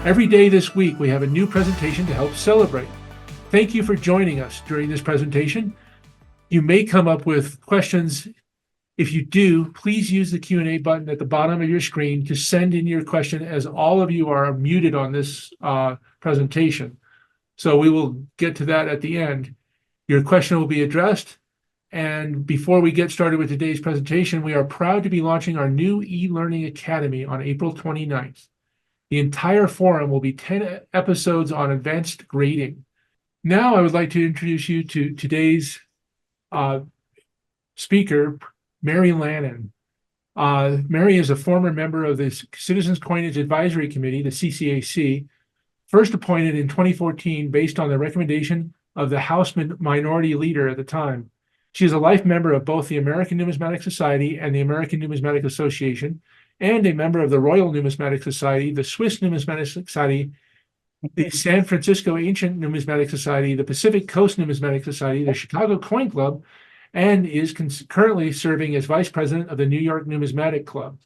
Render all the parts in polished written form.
Every day this week, we have a new presentation to help celebrate. Thank you for joining us during this presentation. You may come up with questions. If you do, please use the Q&A button at the bottom of your screen to send in your question, as all of you are muted on this presentation. So we will get to that at the end. Your question will be addressed. And before we get started with today's presentation, we are proud to be launching our new e-learning academy on April 29th. The entire forum will be 10 episodes on advanced grading. Now I would like to introduce you to today's speaker, Mary Lannin. Mary is a former member of the Citizens Coinage Advisory Committee, the CCAC, first appointed in 2014 based on the recommendation of the House Minority Leader at the time. She is a life member of both the American Numismatic Society and the American Numismatic Association, and a member of the Royal Numismatic Society, the Swiss Numismatic Society, the San Francisco Ancient Numismatic Society, the Pacific Coast Numismatic Society, the Chicago Coin Club, and is currently serving as vice president of the New York Numismatic Club.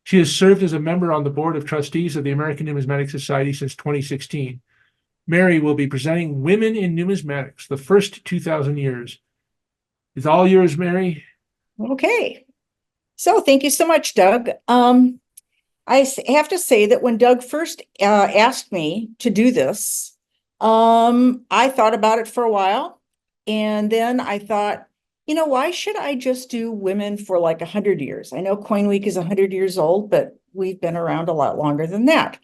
She has served as a member on the board of trustees of the American Numismatic Society since 2016. Mary will be presenting Women in Numismatics, the first 2,000 years. It's all yours, Mary. Okay. So thank you so much, Doug. I have to say that when Doug first asked me to do this, I thought about it for a while. And then I thought, why should I just do women for like 100 years? I know Coin Week is 100 years old, but we've been around a lot longer than that.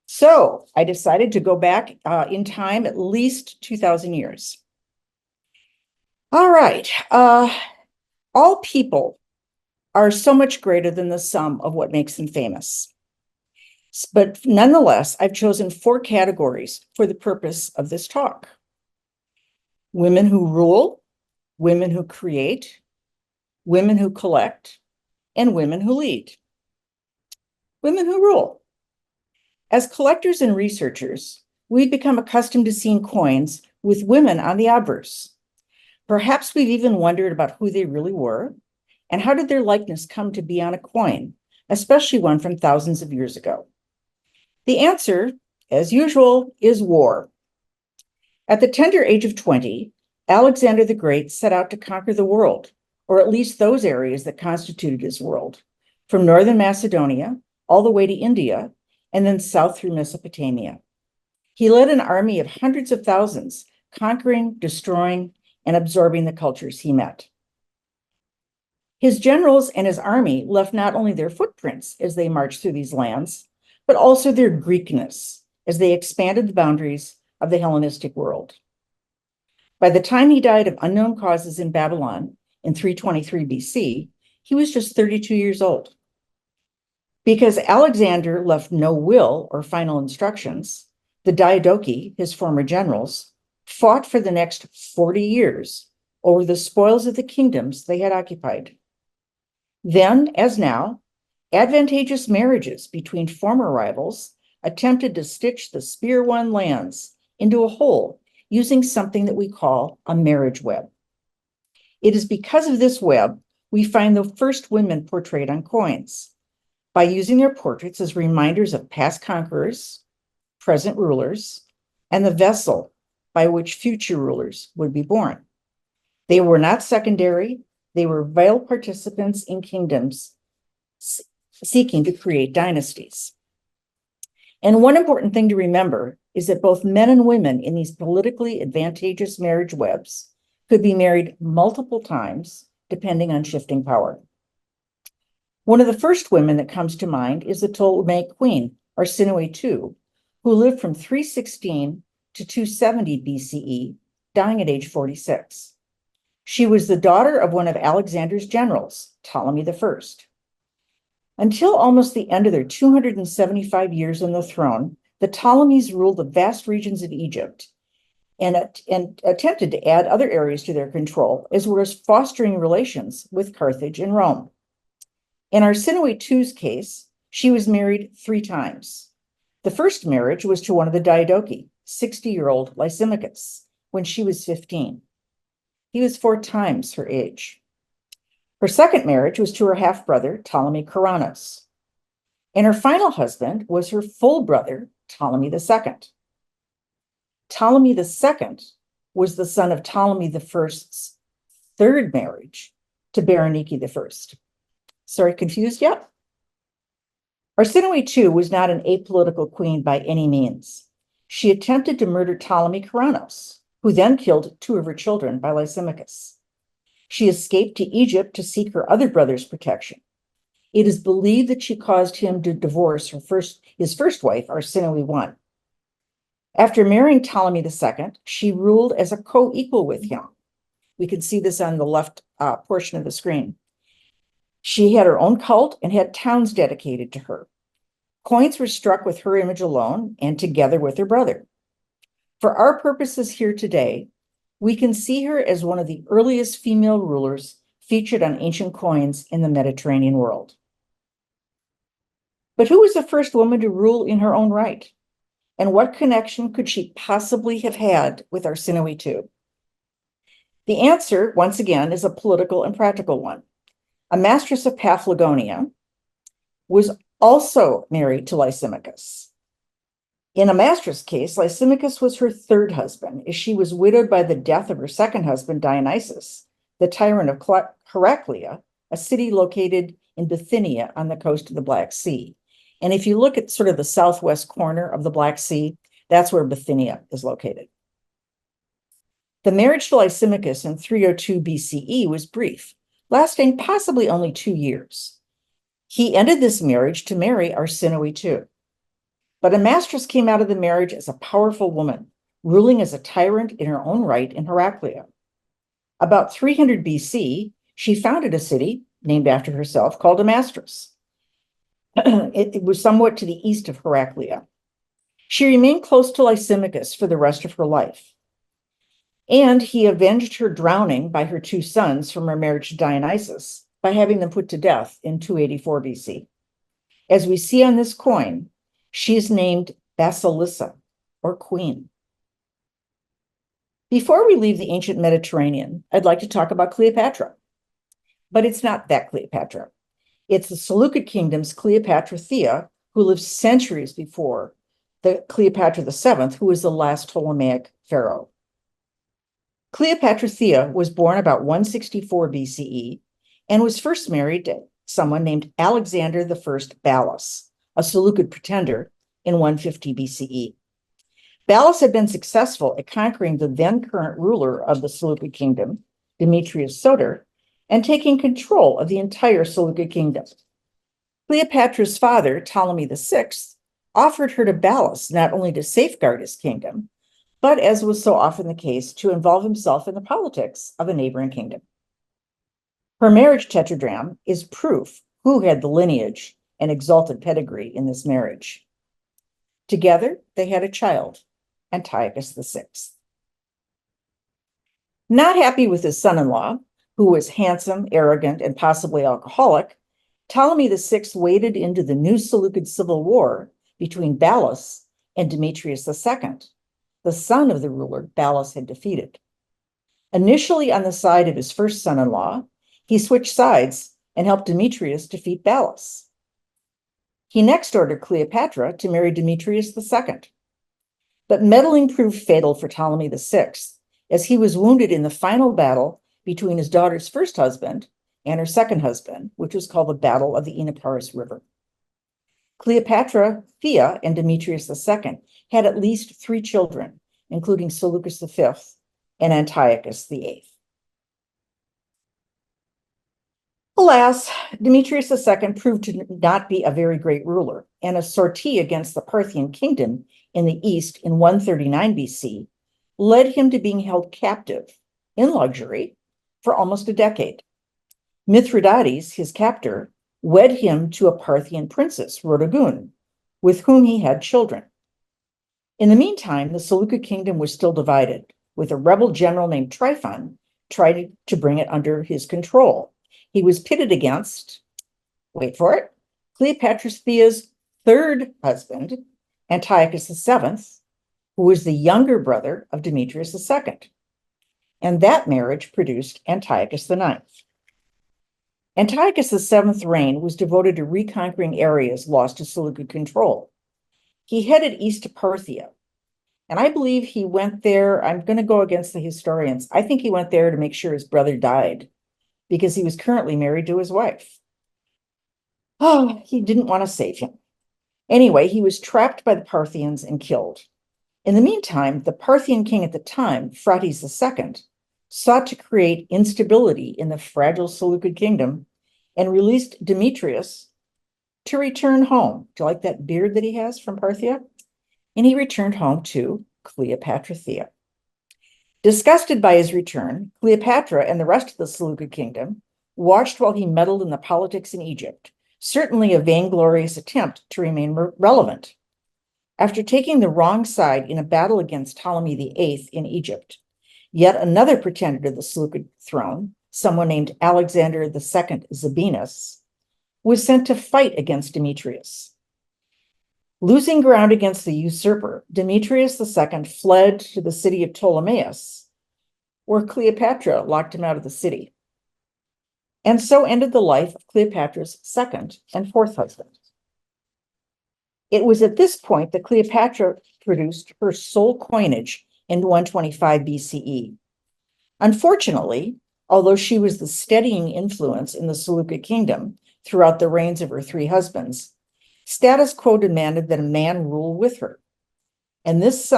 So I decided to go back in time at least 2,000 years. All right. All people are so much greater than the sum of what makes them famous. But nonetheless, I've chosen 4 categories for the purpose of this talk: women who rule, women who create, women who collect, and women who lead. Women who rule. As collectors and researchers, we've become accustomed to seeing coins with women on the obverse. Perhaps we've even wondered about who they really were, and how did their likeness come to be on a coin, especially one from thousands of years ago? The answer, as usual, is war. At the tender age of 20, Alexander the Great set out to conquer the world, or at least those areas that constituted his world, from northern Macedonia all the way to India, and then south through Mesopotamia. He led an army of hundreds of thousands, conquering, destroying, and absorbing the cultures he met. His generals and his army left not only their footprints as they marched through these lands, but also their Greekness as they expanded the boundaries of the Hellenistic world. By the time he died of unknown causes in Babylon in 323 BC, he was just 32 years old. Because Alexander left no will or final instructions, the Diadochi, his former generals, fought for the next 40 years over the spoils of the kingdoms they had occupied. Then, as now, advantageous marriages between former rivals attempted to stitch the spear-won lands into a whole using something that we call a marriage web. It is because of this web we find the first women portrayed on coins, by using their portraits as reminders of past conquerors, present rulers, and the vessel by which future rulers would be born. They were not secondary. They were vital participants in kingdoms seeking to create dynasties. And one important thing to remember is that both men and women in these politically advantageous marriage webs could be married multiple times, depending on shifting power. One of the first women that comes to mind is the Ptolemaic queen, Arsinoe II, who lived from 316 to 270 BCE, dying at age 46. She was the daughter of one of Alexander's generals, Ptolemy I. Until almost the end of their 275 years on the throne, the Ptolemies ruled the vast regions of Egypt and attempted to add other areas to their control, as well as fostering relations with Carthage and Rome. In Arsinoe II's case, she was married 3 times. The first marriage was to one of the Diadochi, 60-year-old Lysimachus, when she was 15. He was 4 times her age. Her second marriage was to her half-brother, Ptolemy Keranos. And her final husband was her full brother, Ptolemy II. Ptolemy II was the son of Ptolemy I's third marriage to Berenike I. Sorry, confused yet? Arsinoe II was not an apolitical queen by any means. She attempted to murder Ptolemy Keranos, who then killed two of her children by Lysimachus. She escaped to Egypt to seek her other brother's protection. It is believed that she caused him to divorce his first wife, Arsinoe I. After marrying Ptolemy II, she ruled as a co-equal with him. We can see this on the left portion of the screen. She had her own cult and had towns dedicated to her. Coins were struck with her image alone and together with her brother. For our purposes here today, we can see her as one of the earliest female rulers featured on ancient coins in the Mediterranean world. But who was the first woman to rule in her own right? And what connection could she possibly have had with Arsinoe II? The answer, once again, is a political and practical one. Amastrus of Paphlagonia was also married to Lysimachus. In Amastrus' case, Lysimachus was her third husband, as she was widowed by the death of her second husband, Dionysus, the tyrant of Heraclea, a city located in Bithynia on the coast of the Black Sea. And if you look at sort of the southwest corner of the Black Sea, that's where Bithynia is located. The marriage to Lysimachus in 302 BCE was brief, lasting possibly only 2 years. He ended this marriage to marry Arsinoe II. But Amastrus came out of the marriage as a powerful woman, ruling as a tyrant in her own right in Heraclea. About 300 BC, she founded a city named after herself called Amastrus. It was somewhat to the east of Heraclea. She remained close to Lysimachus for the rest of her life. And he avenged her drowning by her 2 sons from her marriage to Dionysus by having them put to death in 284 BC. As we see on this coin, she is named Basilissa, or Queen. Before we leave the ancient Mediterranean, I'd like to talk about Cleopatra. But it's not that Cleopatra. It's the Seleucid kingdom's Cleopatra Thea, who lived centuries before the Cleopatra VII, who was the last Ptolemaic pharaoh. Cleopatra Thea was born about 164 BCE and was first married to someone named Alexander I Ballas, a Seleucid pretender, in 150 BCE. Ballas had been successful at conquering the then current ruler of the Seleucid kingdom, Demetrius Soter, and taking control of the entire Seleucid kingdom. Cleopatra's father, Ptolemy VI, offered her to Ballas not only to safeguard his kingdom, but, as was so often the case, to involve himself in the politics of a neighboring kingdom. Her marriage tetradrachm is proof who had the lineage and exalted pedigree in this marriage. Together, they had a child, Antiochus VI. Not happy with his son-in-law, who was handsome, arrogant, and possibly alcoholic, Ptolemy VI waded into the new Seleucid civil war between Ballas and Demetrius II, the son of the ruler Ballas had defeated. Initially on the side of his first son-in-law, he switched sides and helped Demetrius defeat Ballas. He next ordered Cleopatra to marry Demetrius II. But meddling proved fatal for Ptolemy VI, as he was wounded in the final battle between his daughter's first husband and her second husband, which was called the Battle of the Enoparis River. Cleopatra, Thea, and Demetrius II had at least 3 children, including Seleucus V and Antiochus VIII. Alas, Demetrius II proved to not be a very great ruler, and a sortie against the Parthian kingdom in the east in 139 BC led him to being held captive in luxury for almost a decade. Mithridates, his captor, wed him to a Parthian princess, Rhodogun, with whom he had children. In the meantime, the Seleucid kingdom was still divided, with a rebel general named Tryphon trying to bring it under his control. He was pitted against, wait for it, Cleopatra Thea's third husband, Antiochus VII, who was the younger brother of Demetrius II. And that marriage produced Antiochus IX. Antiochus VII's reign was devoted to reconquering areas lost to Seleucid control. he headed east to Parthia. And I believe he went there. I'm going to go against the historians. I think he went there to make sure his brother died because he was currently married to his wife. Oh, he didn't want to save him. Anyway, he was trapped by the Parthians and killed. In the meantime, the Parthian king at the time, Phraates II, sought to create instability in the fragile Seleucid kingdom and released Demetrius to return home. Do you like that beard that he has from Parthia? And he returned home to Cleopatra Thea. Disgusted by his return, Cleopatra and the rest of the Seleucid kingdom watched while he meddled in the politics in Egypt, certainly a vainglorious attempt to remain relevant. After taking the wrong side in a battle against Ptolemy VIII in Egypt, yet another pretender to the Seleucid throne, someone named Alexander II Zabinus, was sent to fight against Demetrius. Losing ground against the usurper, Demetrius II fled to the city of Ptolemais, where Cleopatra locked him out of the city. And so ended the life of Cleopatra's second and fourth husband. It was at this point that Cleopatra produced her sole coinage in 125 BCE. Unfortunately, although she was the steadying influence in the Seleucid kingdom throughout the reigns of her three husbands, status quo demanded that a man rule with her. And this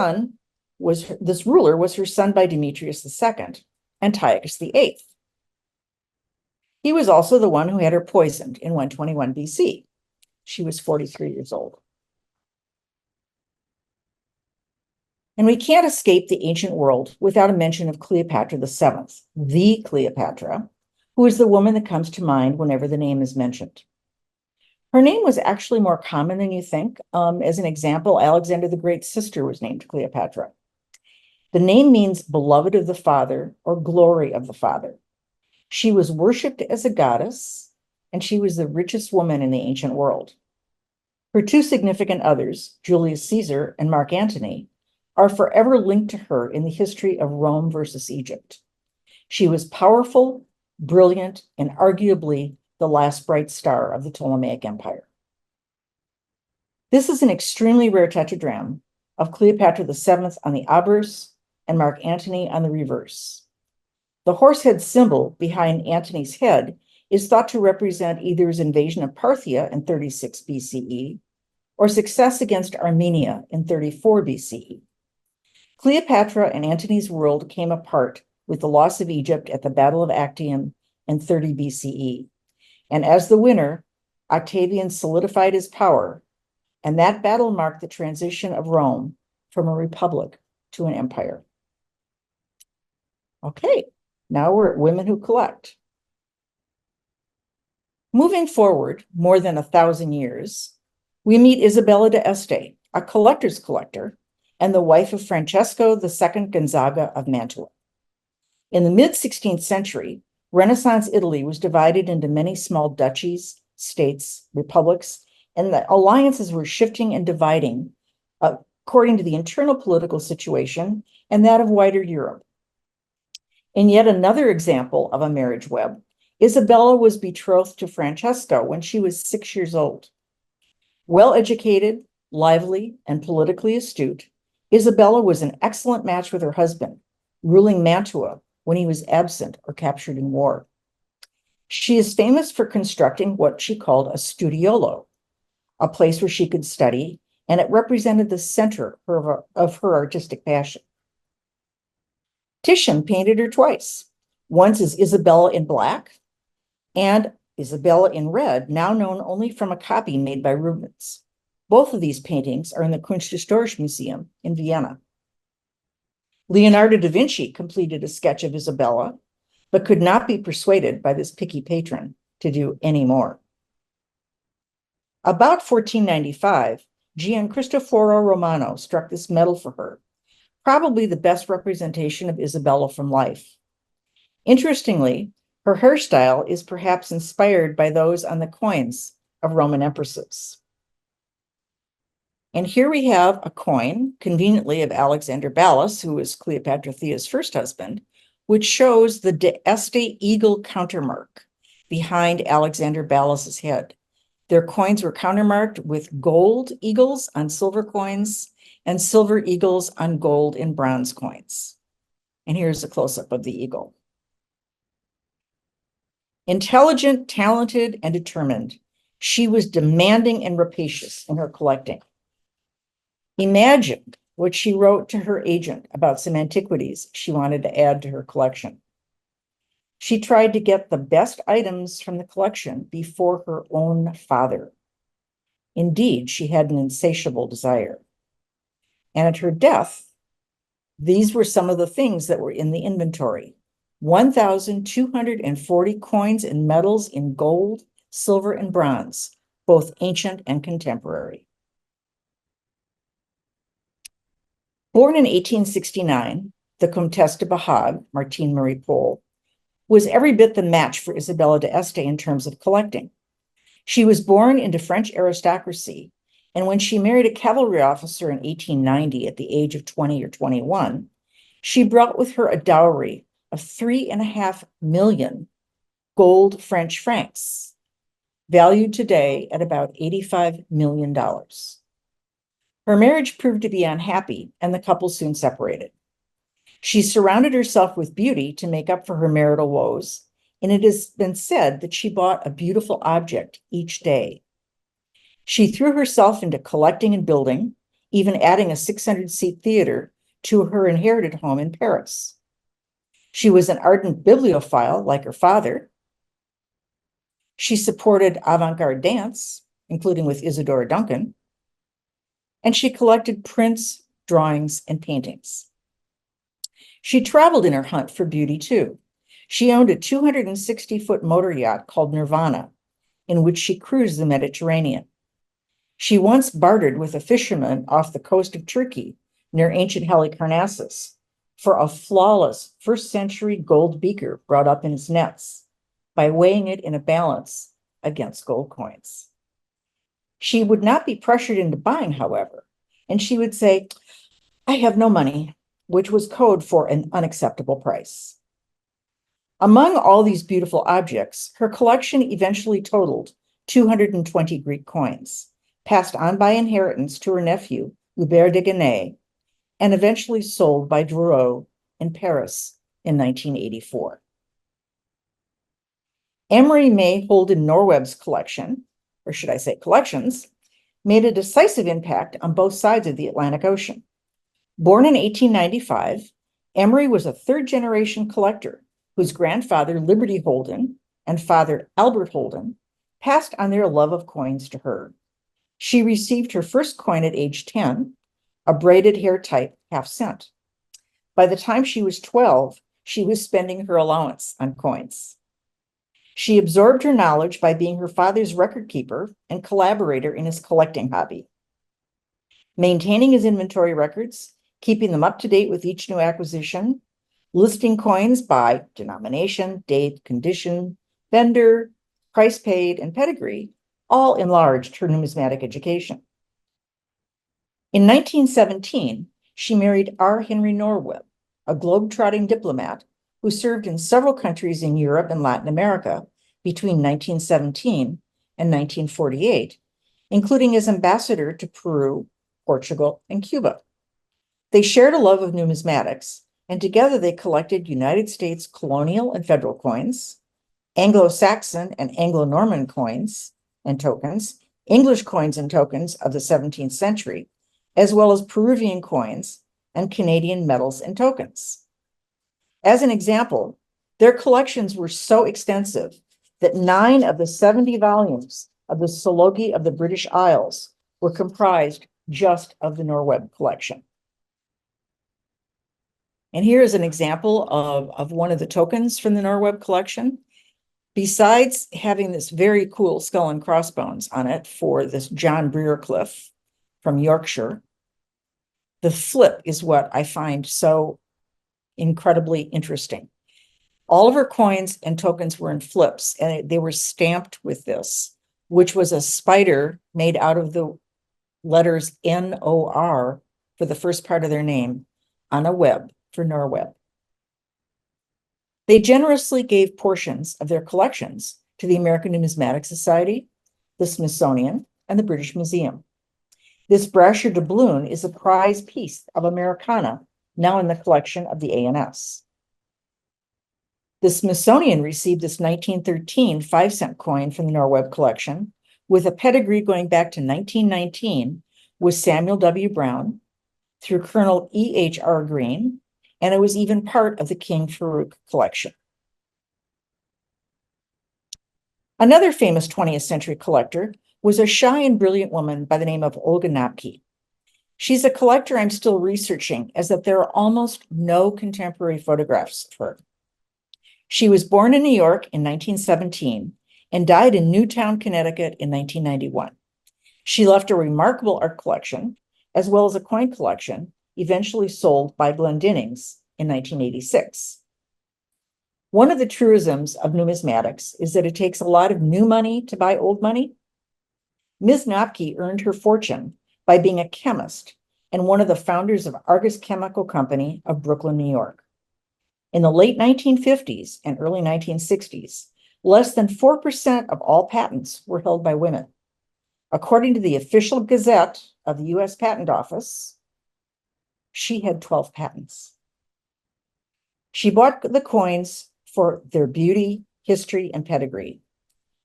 ruler was her son by Demetrius II, Antiochus VIII. He was also the one who had her poisoned in 121 BC. She was 43 years old. And we can't escape the ancient world without a mention of Cleopatra VII, the Cleopatra, who is the woman that comes to mind whenever the name is mentioned. Her name was actually more common than you think. As an example, Alexander the Great's sister was named Cleopatra. The name means beloved of the father or glory of the father. She was worshipped as a goddess, and she was the richest woman in the ancient world. Her two significant others, Julius Caesar and Mark Antony, are forever linked to her in the history of Rome versus Egypt. She was powerful, brilliant, and arguably the last bright star of the Ptolemaic Empire. This is an extremely rare tetradrachm of Cleopatra VII on the obverse and Mark Antony on the reverse. The horsehead symbol behind Antony's head is thought to represent either his invasion of Parthia in 36 BCE or success against Armenia in 34 BCE. Cleopatra and Antony's world came apart with the loss of Egypt at the Battle of Actium in 30 BCE. And as the winner, Octavian solidified his power, and that battle marked the transition of Rome from a republic to an empire. Okay, now we're at Women Who Collect. Moving forward more than 1,000 years, we meet Isabella d'Este, a collector's collector, and the wife of Francesco II Gonzaga of Mantua. In the mid-16th century, Renaissance Italy was divided into many small duchies, states, republics, and the alliances were shifting and dividing according to the internal political situation and that of wider Europe. In yet another example of a marriage web, Isabella was betrothed to Francesco when she was 6 years old. Well-educated, lively, and politically astute, Isabella was an excellent match with her husband, ruling Mantua when he was absent or captured in war. She is famous for constructing what she called a studiolo, a place where she could study, and it represented the center of her artistic passion. Titian painted her twice, once as Isabella in black and Isabella in red, now known only from a copy made by Rubens. Both of these paintings are in the Kunsthistorische Museum in Vienna. Leonardo da Vinci completed a sketch of Isabella, but could not be persuaded by this picky patron to do any more. About 1495, Gian Cristoforo Romano struck this medal for her, probably the best representation of Isabella from life. Interestingly, her hairstyle is perhaps inspired by those on the coins of Roman empresses. And here we have a coin, conveniently of Alexander Ballas, who was Cleopatra Thea's first husband, which shows the d'Este eagle countermark behind Alexander Ballas's head. Their coins were countermarked with gold eagles on silver coins and silver eagles on gold and bronze coins. And here's a close-up of the eagle. Intelligent, talented, and determined, she was demanding and rapacious in her collecting. Imagine what she wrote to her agent about some antiquities she wanted to add to her collection. She tried to get the best items from the collection before her own father. Indeed, she had an insatiable desire. And at her death, these were some of the things that were in the inventory: 1,240 coins and medals in gold, silver, and bronze, both ancient and contemporary. Born in 1869, the Comtesse de Bahag, Martine Marie Pole, was every bit the match for Isabella d'Este in terms of collecting. She was born into French aristocracy, and when she married a cavalry officer in 1890 at the age of 20 or 21, she brought with her a dowry of 3.5 million gold French francs, valued today at about $85 million. Her marriage proved to be unhappy, and the couple soon separated. She surrounded herself with beauty to make up for her marital woes, and it has been said that she bought a beautiful object each day. She threw herself into collecting and building, even adding a 600-seat theater to her inherited home in Paris. She was an ardent bibliophile like her father. She supported avant-garde dance, including with Isadora Duncan, and she collected prints, drawings, and paintings. She traveled in her hunt for beauty too. She owned a 260-foot motor yacht called Nirvana, in which she cruised the Mediterranean. She once bartered with a fisherman off the coast of Turkey near ancient Halicarnassus for a flawless first-century gold beaker brought up in his nets by weighing it in a balance against gold coins. She would not be pressured into buying, however, and she would say, "I have no money," which was code for an unacceptable price. Among all these beautiful objects, her collection eventually totaled 220 Greek coins, passed on by inheritance to her nephew, Hubert de Ganay, and eventually sold by Drouot in Paris in 1984. Amory May Holden Norweb's collection, or should I say collections, made a decisive impact on both sides of the Atlantic Ocean. Born in 1895, Emery was a third-generation collector whose grandfather, Liberty Holden, and father, Albert Holden, passed on their love of coins to her. She received her first coin at age 10, a braided hair type half-cent. By the time she was 12, she was spending her allowance on coins. She absorbed her knowledge by being her father's record keeper and collaborator in his collecting hobby. Maintaining his inventory records, keeping them up to date with each new acquisition, listing coins by denomination, date, condition, vendor, price paid, and pedigree, all enlarged her numismatic education. In 1917, she married R. Henry Norweb, a globe-trotting diplomat who served in several countries in Europe and Latin America between 1917 and 1948, including as ambassador to Peru, Portugal, and Cuba. They shared a love of numismatics, and together they collected United States colonial and federal coins, Anglo-Saxon and Anglo-Norman coins and tokens, English coins and tokens of the 17th century, as well as Peruvian coins and Canadian medals and tokens. As an example, their collections were so extensive that 9 of the 70 volumes of the Zoology of the British Isles were comprised just of the Norweb collection. And here is an example of one of the tokens from the Norweb collection. Besides having this very cool skull and crossbones on it for this John Brearcliffe from Yorkshire, the flip is what I find so incredibly interesting. All of her coins and tokens were in flips, and they were stamped with this, which was a spider made out of the letters N-O-R for the first part of their name on a web for Norweb. They generously gave portions of their collections to the American Numismatic Society, the Smithsonian, and the British Museum. This brasher doubloon is a prized piece of Americana, now in the collection of the ANS. The Smithsonian received this 1913 5-cent coin from the Norweb collection, with a pedigree going back to 1919 with Samuel W. Brown through Colonel E.H.R. Green, and it was even part of the King Farouk collection. Another famous 20th century collector was a shy and brilliant woman by the name of Olga Napke. She's a collector I'm still researching, as that there are almost no contemporary photographs of her. She was born in New York in 1917 and died in Newtown, Connecticut in 1991. She left a remarkable art collection, as well as a coin collection, eventually sold by Glendinnings's in 1986. One of the truisms of numismatics is that it takes a lot of new money to buy old money. Ms. Napke earned her fortune by being a chemist and one of the founders of Argus Chemical Company of Brooklyn, New York. In the late 1950s and early 1960s, less than 4% of all patents were held by women. According to the official Gazette of the U.S. Patent Office, she had 12 patents. She bought the coins for their beauty, history, and pedigree.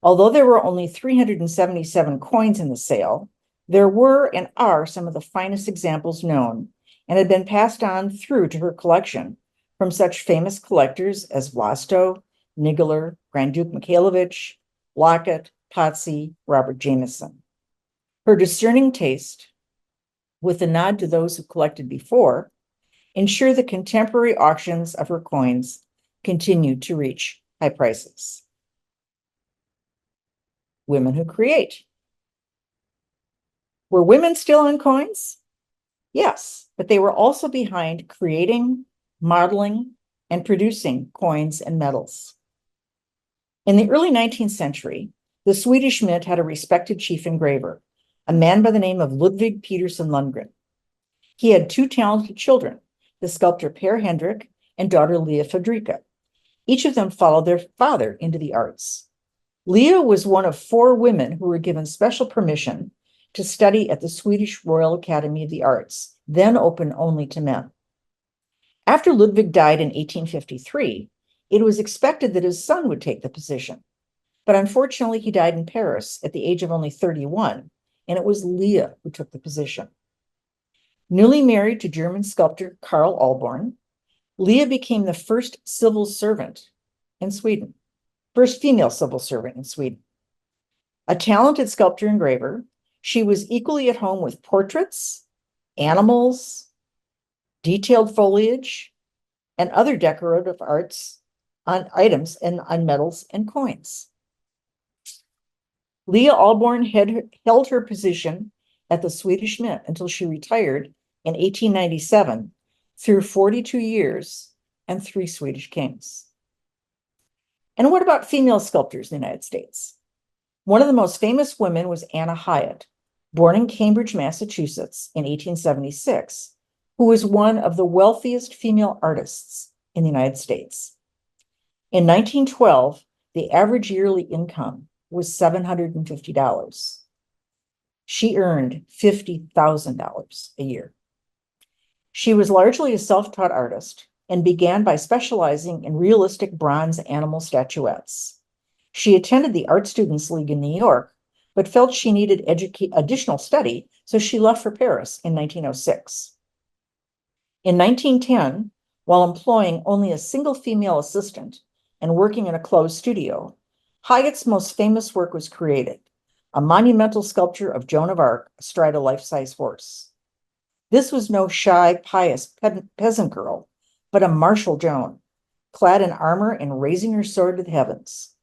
Although there were only 377 coins in the sale, there were and are some of the finest examples known and had been passed on through to her collection from such famous collectors as Vlasto, Nigler, Grand Duke Mikhailovich, Lockett, Potsy, Robert Jameson. Her discerning taste, with a nod to those who collected before, ensure the contemporary auctions of her coins continue to reach high prices. Women who create. Were women still on coins? Yes, but they were also behind creating, modeling, and producing coins and medals. In the early 19th century, the Swedish Mint had a respected chief engraver, a man by the name of Ludwig Peterson Lundgren. He had two talented children, the sculptor Per Hendrik and daughter Leah Fredrika. Each of them followed their father into the arts. Leah was one of 4 women who were given special permission to study at the Swedish Royal Academy of the Arts, then open only to men. After Ludwig died in 1853, it was expected that his son would take the position. But unfortunately, he died in Paris at the age of only 31, and it was Leah who took the position. Newly married to German sculptor Karl Alborn, Leah became the first civil servant in Sweden, first female civil servant in Sweden. A talented sculptor engraver, she was equally at home with portraits, animals, detailed foliage, and other decorative arts on items and on medals and coins. Leah Alborn held her position at the Swedish Mint until she retired in 1897 through 42 years and 3 Swedish kings. And what about female sculptors in the United States? One of the most famous women was Anna Hyatt, born in Cambridge, Massachusetts in 1876, who was one of the wealthiest female artists in the United States. In 1912, the average yearly income was $750. She earned $50,000 a year. She was largely a self-taught artist and began by specializing in realistic bronze animal statuettes. She attended the Art Students League in New York, but felt she needed additional study, so she left for Paris in 1906. In 1910, while employing only a single female assistant and working in a closed studio, Hyatt's most famous work was created, a monumental sculpture of Joan of Arc astride a life-size horse. This was no shy, pious peasant girl, but a martial Joan, clad in armor and raising her sword to the heavens.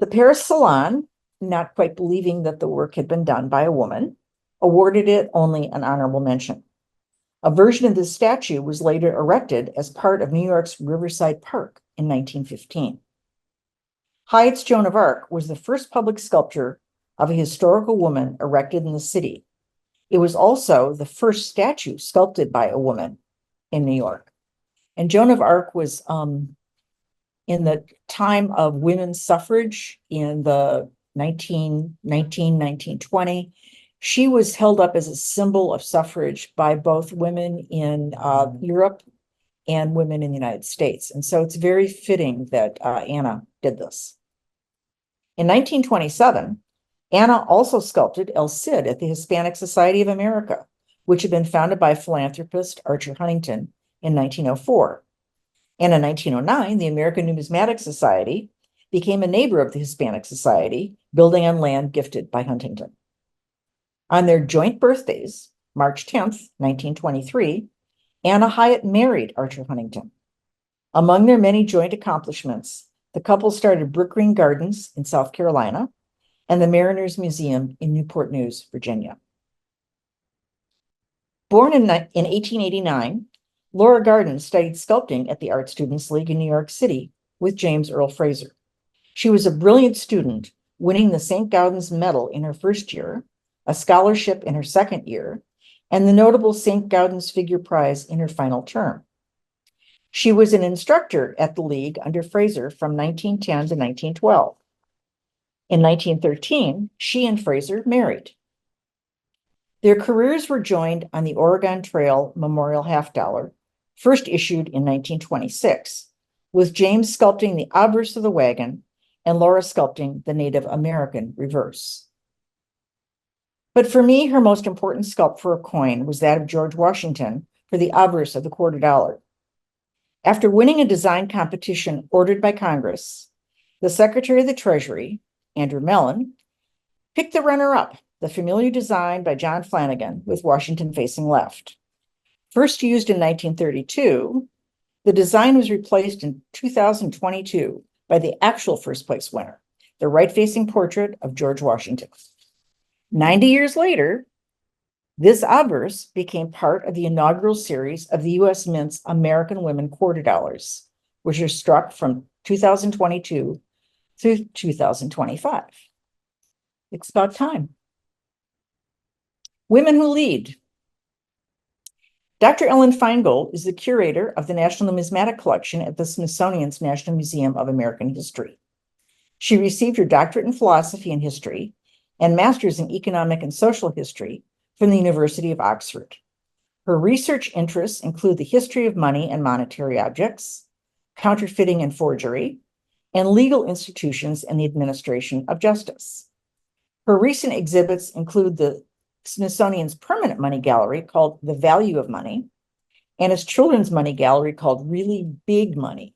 The Paris Salon, not quite believing that the work had been done by a woman, awarded it only an honorable mention. A version of this statue was later erected as part of New York's Riverside Park in 1915. Hyatt's Joan of Arc was the first public sculpture of a historical woman erected in the city. It was also the first statue sculpted by a woman in New York. And Joan of Arc was in the time of women's suffrage in the 1919, 1920. She was held up as a symbol of suffrage by both women in Europe and women in the United States. And so it's very fitting that Anna did this. In 1927, Anna also sculpted El Cid at the Hispanic Society of America, which had been founded by philanthropist Archer Huntington in 1904. And in 1909, the American Numismatics Society became a neighbor of the Hispanic Society, building on land gifted by Huntington. On their joint birthdays, March 10th, 1923, Anna Hyatt married Archer Huntington. Among their many joint accomplishments, the couple started Brook Green Gardens in South Carolina and the Mariners Museum in Newport News, Virginia. Born in 1889, Laura Garden studied sculpting at the Art Students League in New York City with James Earl Fraser. She was a brilliant student, winning the St. Gaudens Medal in her first year, a scholarship in her second year, and the notable St. Gaudens Figure Prize in her final term. She was an instructor at the League under Fraser from 1910 to 1912. In 1913, she and Fraser married. Their careers were joined on the Oregon Trail Memorial Half Dollar, first issued in 1926, with James sculpting the obverse of the wagon and Laura sculpting the Native American reverse. But for me, her most important sculpt for a coin was that of George Washington for the obverse of the $quarter. After winning a design competition ordered by Congress, the Secretary of the Treasury, Andrew Mellon, picked the runner-up, the familiar design by John Flanagan with Washington facing left. First used in 1932, the design was replaced in 2022 by the actual first place winner, the right-facing portrait of George Washington. 90 years later, this obverse became part of the inaugural series of the U.S. Mint's American Women $quarter, which are struck from 2022 through 2025. It's about time. Women who lead. Dr. Ellen Feingold is the curator of the National Numismatic Collection at the Smithsonian's National Museum of American History. She received her doctorate in philosophy and history and master's in economic and social history from the University of Oxford. Her research interests include the history of money and monetary objects, counterfeiting and forgery, and legal institutions and the administration of justice. Her recent exhibits include the Smithsonian's permanent money gallery called The Value of Money and its children's money gallery called Really Big Money.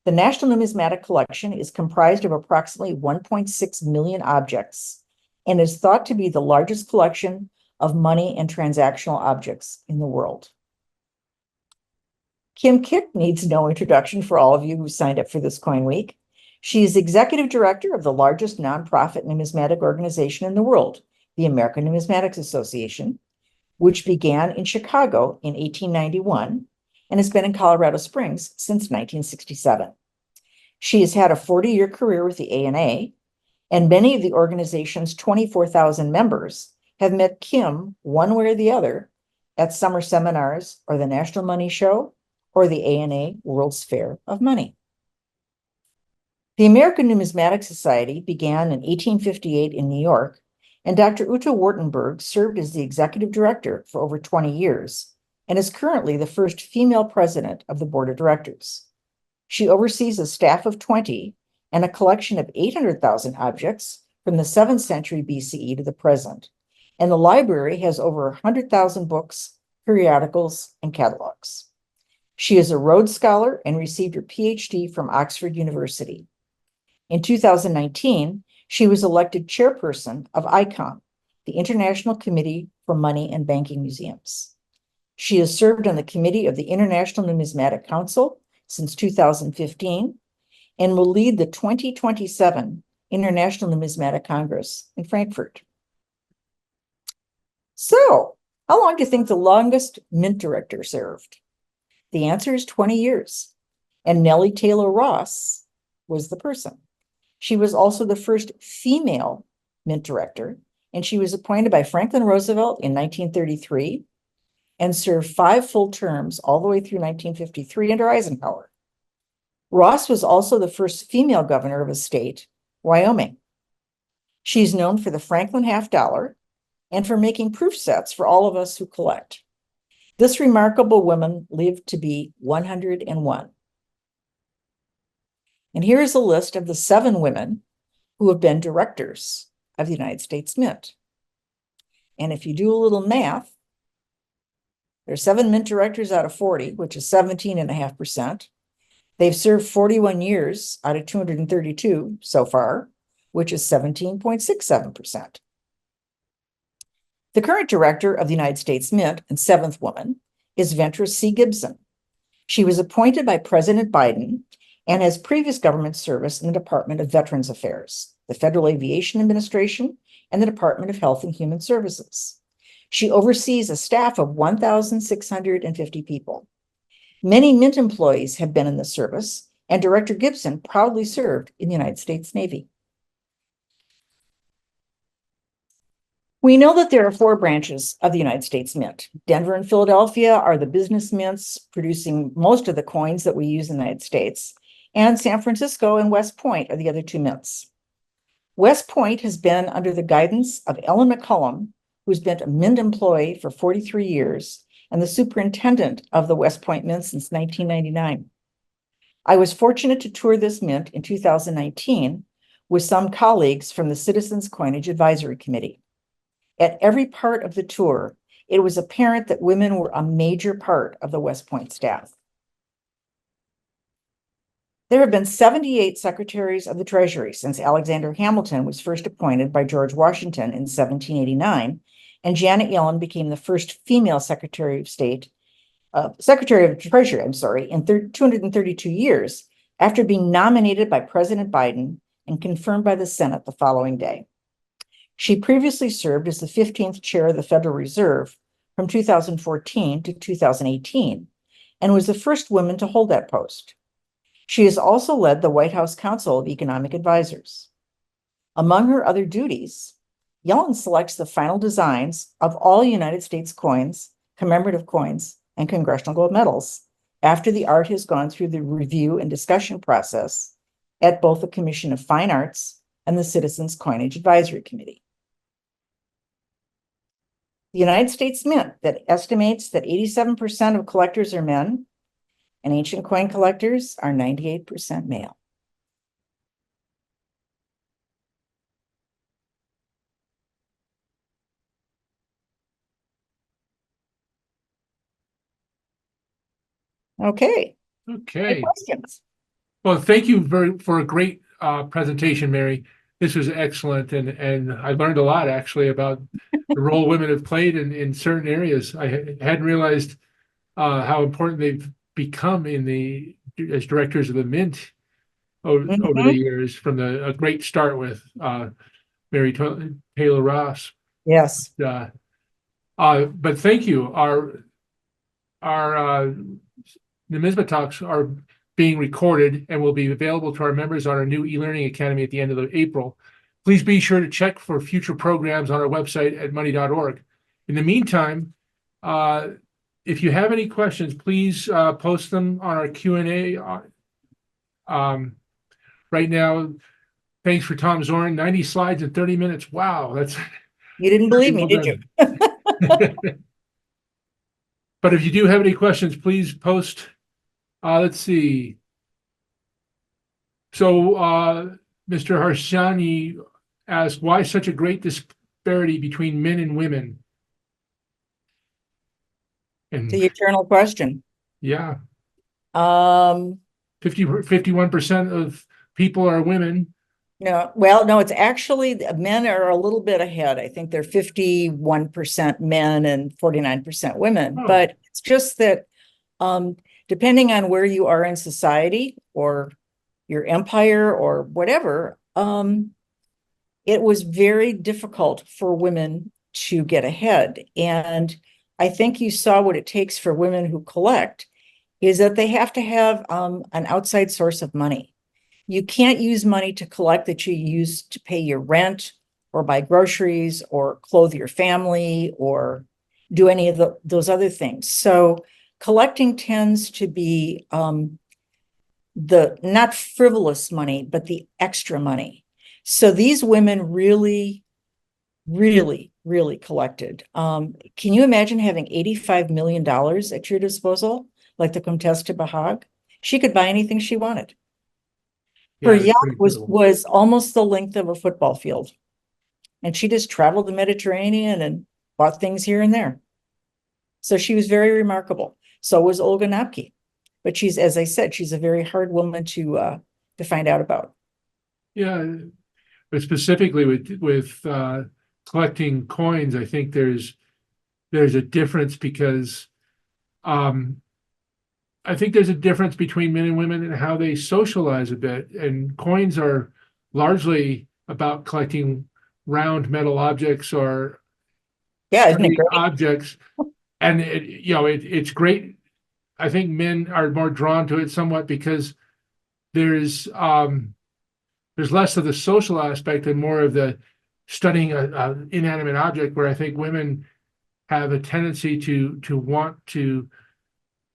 The National Numismatic Collection is comprised of approximately 1.6 million objects and is thought to be the largest collection of money and transactional objects in the world. Kim Kick needs no introduction for all of you who signed up for this Coin Week. She is executive director of the largest nonprofit numismatic organization in the world, the American Numismatics Association, which began in Chicago in 1891 and has been in Colorado Springs since 1967. She has had a 40-year career with the ANA, and many of the organization's 24,000 members have met Kim one way or the other at summer seminars or the National Money Show or the ANA World's Fair of Money. The American Numismatic Society began in 1858 in New York, and Dr. Uta Wartenberg served as the executive director for over 20 years and is currently the first female president of the board of directors. She oversees a staff of 20 and a collection of 800,000 objects from the 7th century BCE to the present, and the library has over 100,000 books, periodicals, and catalogs. She is a Rhodes Scholar and received her PhD from Oxford University. In 2019, she was elected chairperson of ICOM, the International Committee for Money and Banking Museums. She has served on the committee of the International Numismatic Council since 2015 and will lead the 2027 International Numismatic Congress in Frankfurt. So, how long do you think the longest mint director served? The answer is 20 years, and Nellie Taylor Ross was the person. She was also the first female mint director, and she was appointed by Franklin Roosevelt in 1933 and served 5 full terms all the way through 1953 under Eisenhower. Ross was also the first female governor of a state, Wyoming. She's known for the Franklin half dollar and for making proof sets for all of us who collect. This remarkable woman lived to be 101. And here is a list of the 7 women who have been directors of the United States Mint. And if you do a little math, there's 7 mint directors out of 40, which is 17.5%. They've served 41 years out of 232 so far, which is 17.67%. The current director of the United States Mint and 7th woman is Ventra C. Gibson. She was appointed by President Biden and has previous government service in the Department of Veterans Affairs, the Federal Aviation Administration, and the Department of Health and Human Services. She oversees a staff of 1,650 people. Many Mint employees have been in the service, and Director Gibson proudly served in the United States Navy. We know that there are 4 branches of the United States Mint. Denver and Philadelphia are the business mints producing most of the coins that we use in the United States, and San Francisco and West Point are the other 2 mints. West Point has been under the guidance of Ellen McCullum, who's been a Mint employee for 43 years and the superintendent of the West Point Mint since 1999. I was fortunate to tour this mint in 2019 with some colleagues from the Citizens Coinage Advisory Committee. At every part of the tour, it was apparent that women were a major part of the West Point staff. There have been 78 secretaries of the Treasury since Alexander Hamilton was first appointed by George Washington in 1789, and Janet Yellen became the first female Secretary of Treasury, in 232 years after being nominated by President Biden and confirmed by the Senate the following day. She previously served as the 15th chair of the Federal Reserve from 2014 to 2018 and was the first woman to hold that post. She has also led the White House Council of Economic Advisors. Among her other duties, Yellen selects the final designs of all United States coins, commemorative coins, and congressional gold medals after the art has gone through the review and discussion process at both the Commission of Fine Arts and the Citizens Coinage Advisory Committee. The United States Mint that estimates that 87% of collectors are men and ancient coin collectors are 98% male. Okay. Okay. Any questions? Well, thank you for a great presentation, Mary. This was excellent, and I learned a lot actually about the role women have played in certain areas. I hadn't realized how important they've become as directors of the Mint over the years, from a great start with Mary Taylor Ross. Yes. But thank you. Our Numismatics are being recorded and will be available to our members on our new e-learning academy at the end of April. Please be sure to check for future programs on our website at money.org. In the meantime, if you have any questions, please post them on our Q&A. Right now, thanks for Tom Zorn, 90 slides in 30 minutes. Wow, that's You didn't believe me, did you? But if you do have any questions, please post. Let's see. So Mr. Harshani asked, why such a great disparity between men and women? And The eternal question. yeah, 51% 51% of people are women. No, it's actually men are a little bit ahead. I think they're 51% men and 49% women. Oh. But it's just that depending on where you are in society or your empire or whatever, it was very difficult for women to get ahead. And I think you saw what it takes for women who collect is that they have to have an outside source of money. You can't use money to collect that you use to pay your rent or buy groceries or clothe your family or do any of those other things. So collecting tends to be the not frivolous money, but the extra money. So these women really, really, really collected. Can you imagine having $85 million at your disposal, like the Comtesse de Bahag? She could buy anything she wanted. Her Yeah, it's yacht pretty incredible. was almost the length of a football field. And she just traveled the Mediterranean and bought things here and there. So she was very remarkable. So was Olga Napki. But she's, as I said, she's a very hard woman to find out about. Yeah, but specifically with collecting coins, I think there's a difference because um, I think there's a difference between men and women and how they socialize a bit. And coins are largely about collecting round metal objects or Yeah, isn't it sturdy great? objects. And it's great. I think men are more drawn to it somewhat because there's there's less of the social aspect and more of the studying a inanimate object, where I think women have a tendency to want to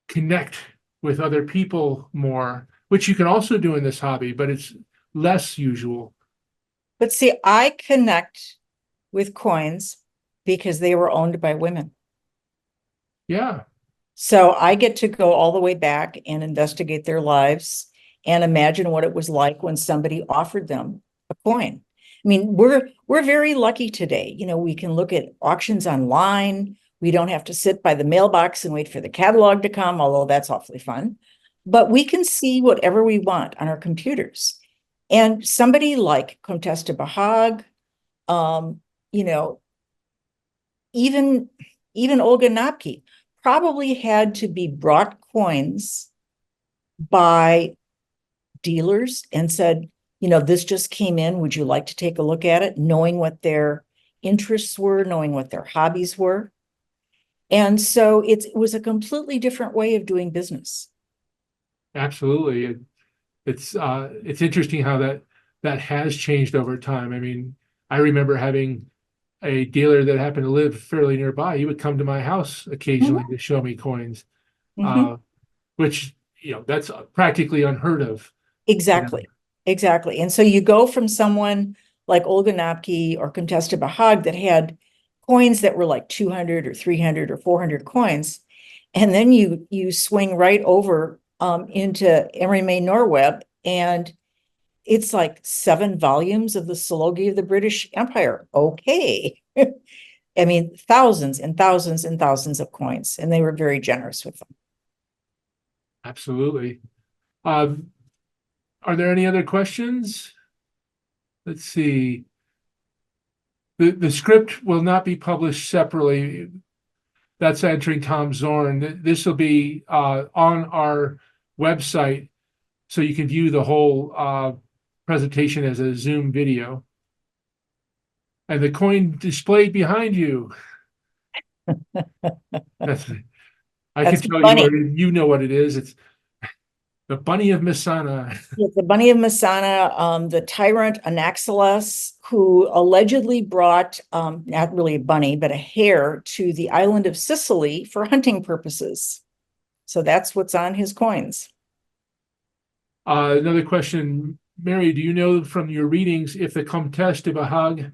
connect with other people more, which you can also do in this hobby, but it's less usual. But see, I connect with coins because they were owned by women. Yeah, So I get to go all the way back and investigate their lives and imagine what it was like when somebody offered them a coin. I mean, we're very lucky today. You know, we can look at auctions online. We don't have to sit by the mailbox and wait for the catalog to come, although that's awfully fun. But we can see whatever we want on our computers. And somebody like Comtesse de Bahag, you know, even even Olga Napki probably had to be brought coins by dealers and said, you know, this just came in. Would you like to take a look at it? Knowing what their interests were, knowing what their hobbies were. And so it was a completely different way of doing business. absolutely. It's interesting how that has changed over time. I mean, I remember having a dealer that happened to live fairly nearby. He would come to my house occasionally Mhm, to show me coins, mhm. uh, which that's practically unheard of. You know, Exactly, exactly. And so you go from someone like Olga Napki or Contesta Bahag that had coins that were like 200 or 300 or 400 coins, and then you swing right over into Emery May Norweb, and it's like 7 volumes of the Sology of the British Empire. Okay. I mean, thousands and thousands and thousands of coins, and they were very generous with them. absolutely. Um, are there any other questions? Let's see. The script will not be published separately. That's entering Tom Zorn. This will be on our website, so you can view the whole presentation as a Zoom video. And the coin displayed behind you. That's I can That's tell you funny. you know what it is. It's the Bunny of Messana. Yeah, the bunny of Messana, the tyrant Anaxilas, who allegedly brought, not really a bunny, but a hare to the island of Sicily for hunting purposes. So that's what's on his coins. Another question, Mary, do you know from your readings if the Comtesse de Bahag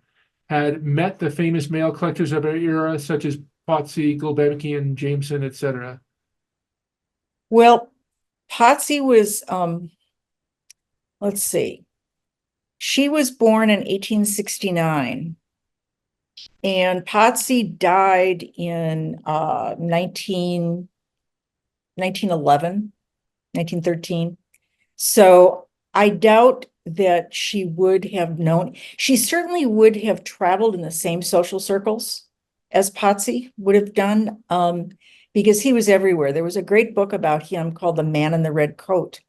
had met the famous male collectors of her era, such as Potsy, Gulbenkian, Jameson, etc.? Well, Potsy was, let's see, she was born in 1869, and Potsy died in 1911, 1913. So I doubt that she would have known. She certainly would have traveled in the same social circles as Potsy would have done, because he was everywhere. There was a great book about him called The Man in the Red Coat,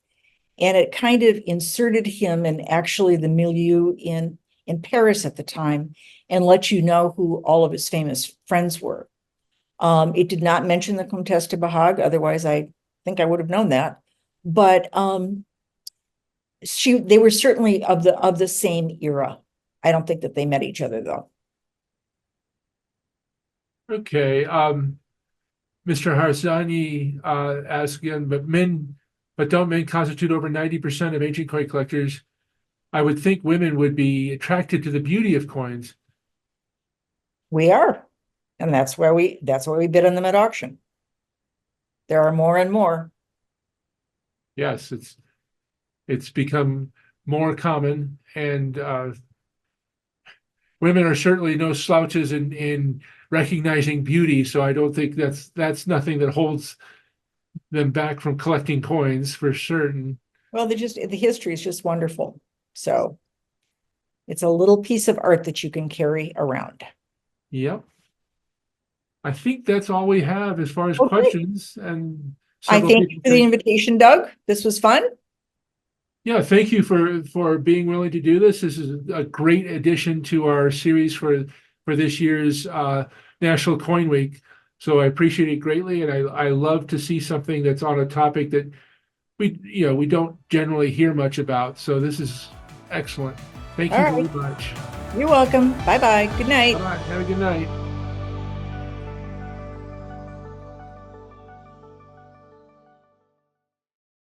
and it kind of inserted him in actually the milieu in Paris at the time and let you know who all of his famous friends were. It did not mention the Comtesse de Bahag, otherwise I think I would have known that. But they were certainly of the same era. I don't think that they met each other though. Okay. Mr. Harsani asks again, but don't men constitute over 90% of ancient coin collectors? I would think women would be attracted to the beauty of coins. We are. And that's why we bid on them at auction. There are more and more. Yes, it's become more common, and women are certainly no slouches in recognizing beauty. So I don't think that's nothing that holds them back from collecting coins for certain. Well, the history is just wonderful. So it's a little piece of art that you can carry around. Yep. I think that's all we have as far as Okay. questions, and I several thank you people for the think- invitation, Doug. This was fun. Yeah, thank you for being willing to do this. This is a great addition to our series for this year's National Coin Week. So I appreciate it greatly, and I love to see something that's on a topic that we don't generally hear much about. So this is excellent. Thank you All very right. much. You're welcome. Bye-bye. Good night. All right, have a good night.